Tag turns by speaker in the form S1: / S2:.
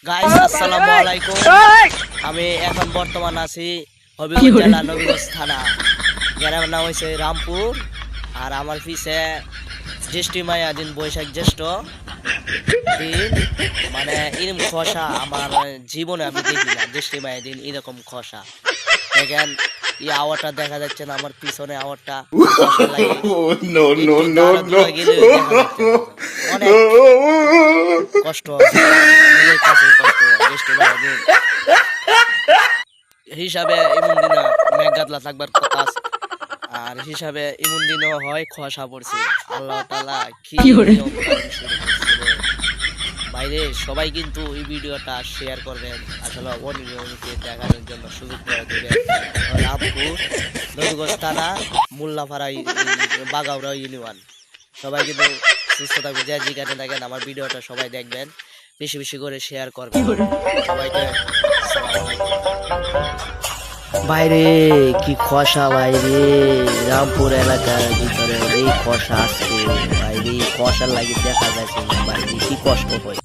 S1: Guys আসসালামু আলাইকুম। আমি এখন বর্তমান আছি হবিগঞ্জ জেলা নবীগঞ্জ থানা। গ্রামের নাম হয়েছে রামপুর। আর আমার পিছে জ্যৈষ্ঠী মায়া দিন বৈশাখ জ্যৈষ্ঠ দিন, মানে এরকম খসা আমার জীবনে আমি দেখি না। জ্যৈষ্ঠী মায়া দিন এরকম খসা দেখেন। এই আওয়ারটা দেখা যাচ্ছে না, আমার পিছনে আওয়ারটা খসা লাগে।
S2: No, no,
S1: একটু
S2: no,
S1: দাঁড়া
S2: no.
S1: দূরে গেলে দেখা যাচ্ছে না। অনেক কষ্ট হয়, নিজের কাছে কষ্ট হয় জ্যৈষ্ঠী মায়া দিন হিসাবে। এমন দিন মেঘাতলা থাকবার কথা আছে। আর হিসাবে এমন দিনও হয় খসা পড়ছে। আল্লাহ তাআলা কি নিয়ম কানুন শুরু করছে রে। বাইরে সবাই কিন্তু এই ভিডিওটা শেয়ার করবেন, আসলে অনিয়মিত দেখানোর জন্য সুযোগ করে দেবেন। রামপুর নবীগঞ্জ থানা মোল্লাপাড়া বাগাউড়া ইউনিয়ন। সবাই কিন্তু সুস্থ থাকবে, যে যেখানে থাকেন আমার ভিডিওটা সবাই দেখবেন, বেশি বেশি করে শেয়ার করবেন। সবাইকে আসসালামু আলাইকুম। বাইরে কি খসা বাইরে, রামপুর এলাকার ভিতরে এই খসা আসছে বাইরে। খসার লাগে দেখা যাচ্ছে না বাইরে কি কষ্ট হয়।